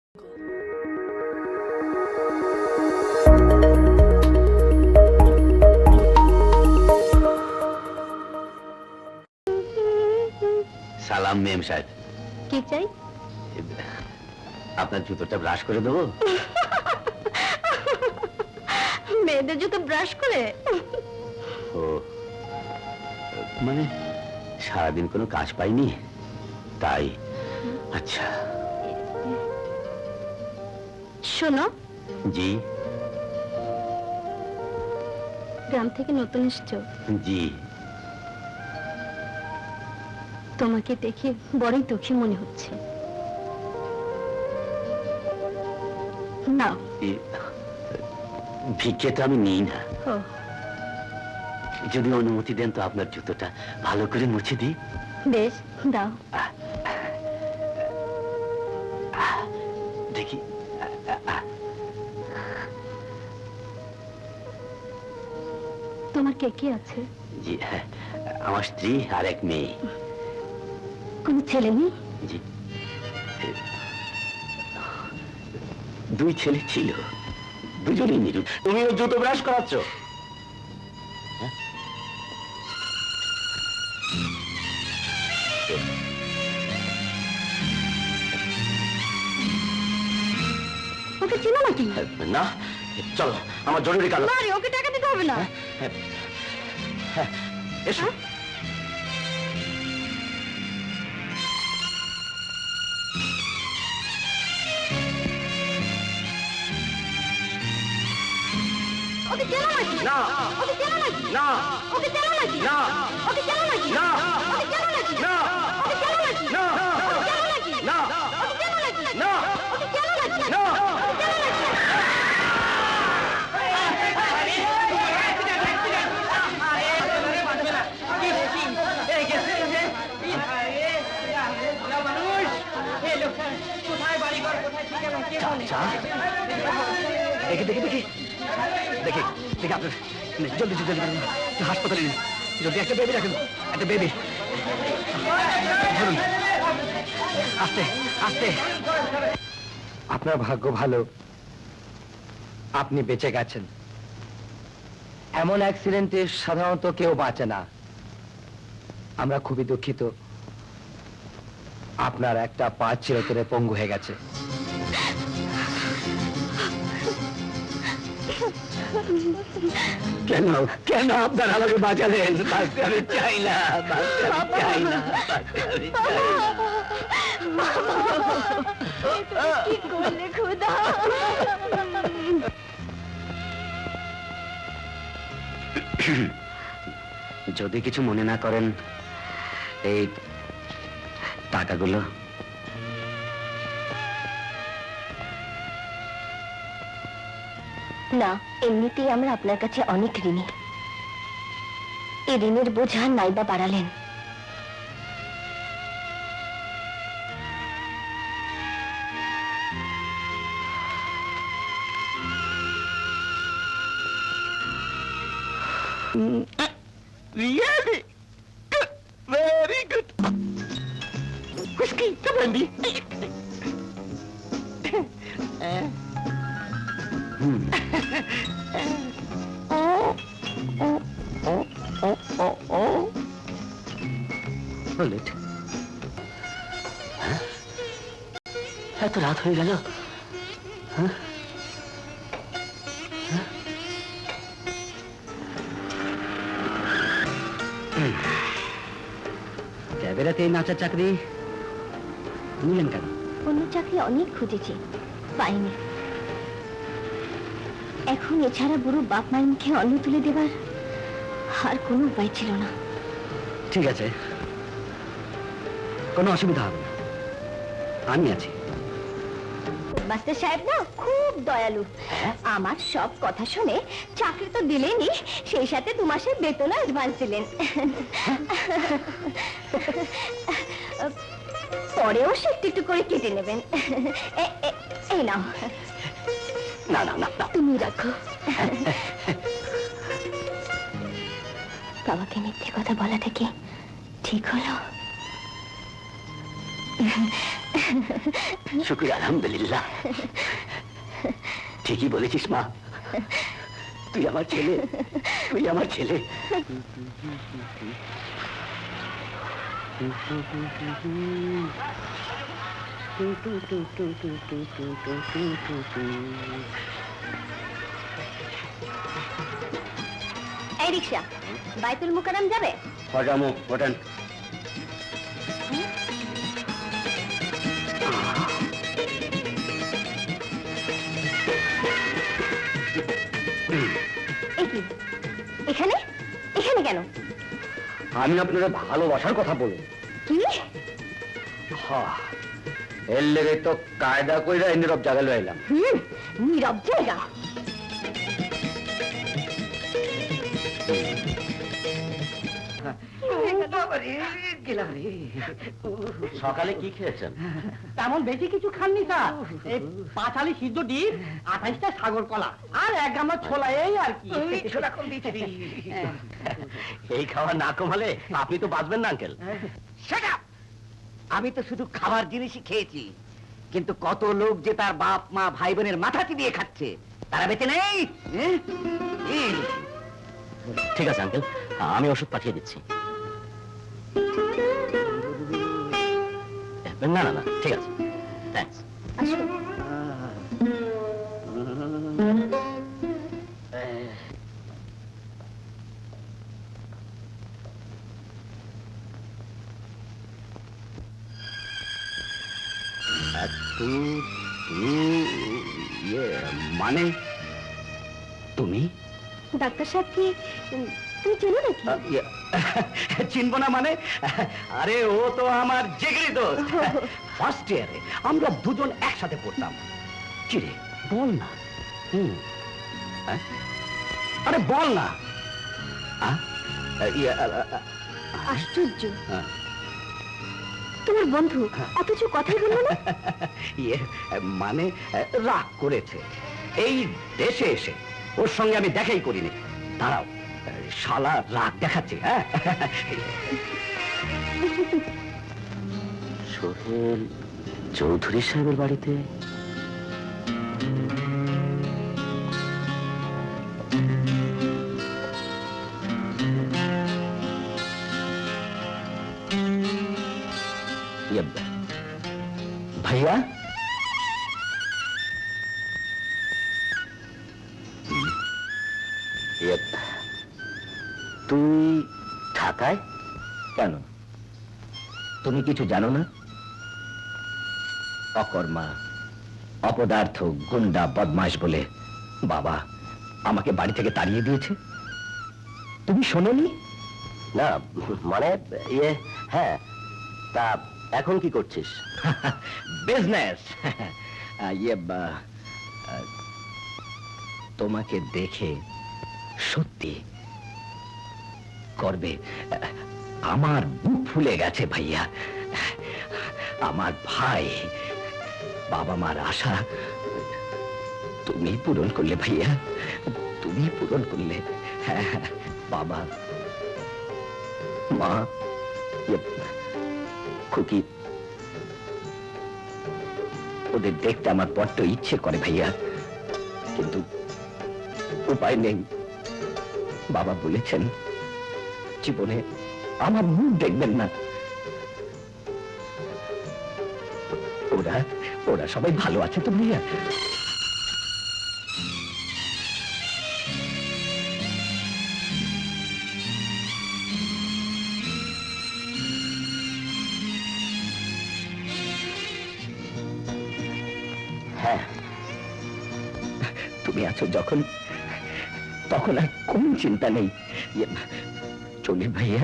সালাম মেম সাহেব। কি চাই? আপনার জুতোটা ব্রাশ করে দেবো। মেয়েদের জুতো ব্রাশ করে? ও মানে সারাদিন কোনো কাজ পাইনি তাই। আচ্ছা শোনো, জি গ্রাম থেকে নতুন এসছো, জি। তোমাকে দেখে বড়ই দুঃখী মনে হচ্ছে। নাও। ভিক্ষে তো আমি নিই না। ও, যদি অনুমতি দেন তো আপনার জুতোটা ভালো করে মুছে দিই। বেশ, দাও। দেখি। তোমার কে কে আছে? জি হ্যাঁ, আমার স্ত্রী আর এক মেয়ে। কোনো ছেলে নেই? জি, দুই ছেলে ছিল, দুজনেই নিরু। তুমি ওর জুতো ব্রাশ করাচ্ছ? ওকে চেনো নাকি? না, চলো আমার জরুরি কাজ। ওকে টাকা দিতে হবে না। এসো। ওকে চেনো নাকি? না, ওকে চেনো নাকি? না, ওকে চেনো নাকি? না, ওকে চেনো নাকি? না, ওকে চেনো নাকি? না, ওকে চেনো নাকি? না, ওকে চেনো নাকি? না, ওকে চেনো নাকি? না, ওকে চেনো নাকি? না। ওকে চেনো নাকি? চা দেখি দেখি দেখি দেখি দেখি আপনার জলদি জলদি হাসপাতালে নিন। যদি একটা বেবি রাখেন, একটা বেবি ধরুন, আস্তে আস্তে। আপনার ভাগ্য ভালো, আপনি বেঁচে গেছেন। এমন অ্যাক্সিডেন্টে সাধারণত কেউ বাঁচে না। আমরা খুবই দুঃখিত, আপনার একটা পা চিরতরে পঙ্গু হয়ে গেছে। কেন কেন আপনার আমাকে বাঁচালেন? বাঁচতে আমি চাই না, বাঁচতে আমি চাই না, বাঁচতে আমি চাই না। কি করলে খোদা? যদি কিছু মনে না করেন, এই টাকাগুলো। না, এমনিতেই আমরা আপনার কাছে অনেক ঋণী। এই ঋণের বোঝা নাইবা বাড়ালেন। Really good, very good. Whiskey, come on, bullet, এত রাত হয়ে গেল। ক্যাবেরাতে এই নাচার চাকরি নিলেন কেন? অন্য চাকরি অনেক খুঁজেছি, পাইনি। এখন এছাড়া বুড়ো বাপ মায়ের মুখে অন্ন তুলে দেবার আর কোনো উপায় ছিল না। ঠিক আছে, কোনো অসুবিধা হবে না, আমি আছি। মাস্টার সাহেব না খুব দয়ালু। আমার সব কথা শুনে চাকরি তো দিলেনই, সেই সাথে 2 মাসের বেতন অ্যাডভান্স দিলেন। পরেও সে একটু একটু করে কেটে নেবেন। এই নাও। না না না, তুমি রাখো। বাবাকে মিথ্যে কথা বলা থেকে ঠিক হলো। শুক্রিয়া, আলহামদুলিল্লাহ। ঠিকই বলেছিস মা, তুই আমার ছেলে, তুই আমার ছেলে। এই রিক্সা বাইতুল মুকাররম যাবে? হজামো ওঠেন। এই কি এখানে এখানে কেন? আমি আপনারা ভালোবাসার কথা বলি। কি? এর লেগে তো কায়দা কইরা নীরব জায়গা লইলাম। নীরব জায়গা? সকালে কি খেয়েছেন? তেমন বেশি কিছু খাননি স্যার, এই 5 আলি সিদ্ধ ডিম, 28টা সাগর কলা আর 1 গামলা ছোলা, এই আর কি। এই খাওয়া না কমালে আপনি তো বাঁচবেন না আঙ্কেল। আমি তো শুধু খাবার জিনিসই খেয়েছি, কিন্তু কত লোক যে তার বাপ মা ভাই বোনের মাথা চিবিয়ে খাচ্ছে, তারা বেঁচে নেই। ঠিক আছে আঙ্কেল, আমি ওষুধ পাঠিয়ে দিচ্ছি। না না না, ঠিক আছে, থ্যাঙ্কস। আসুন। মানে তুমি ডাক্তার সাহেব কি তুমি চেনো নাকি? চিনব না মানে? আরে ও তো আমার জিগরি দোস্ত। ফার্স্ট ইয়ারে আমরা দুজন একসাথে পড়তাম। কি রে বল না। হ্যাঁ? আরে বল না। আশ্চর্য, হ্যাঁ। তোমার বন্ধু অথচ কথাই বললো না। মানে রাগ করেছে এই দেশে এসে, ওর সঙ্গে আমি দেখাই করিনি। দাঁড়াও, শালা রাগ দেখাচ্ছে। হ্যাঁ, সোহেল চৌধুরী সাহেবের বাড়িতে। ভাইয়া, তুই ঢাকায় কেন? তুমি কিছু জানো না? অকর্মা, অপদার্থ, গুন্ডা, বদমাশ বলে বাবা আমাকে বাড়ি থেকে তাড়িয়ে দিয়েছে। তুমি শোনোনি? না মানে হ্যাঁ, তা এখন কি করছিস? বিজনেস। তোমাকে দেখে সত্যি করবে আমার বুক ফুলে গেছে ভাইয়া। আমার ভাই, বাবা মার আশা তুমি পূরণ করলে ভাইয়া, তুমি পূরণ করলে। বাবা মা, খুকি, ওদের দেখতে আমার বড্ড ইচ্ছে করে ভাইয়া, কিন্তু উপায় নেই। বাবা বলেছেন জীবনে আমার মুখ দেখবেন না। ওরা ওরা সবাই ভালো আছে তো ভাইয়া? হ্যাঁ, তুমি আছো যখন, তখন আর কোন চিন্তা নেই। চলি ভাইয়া।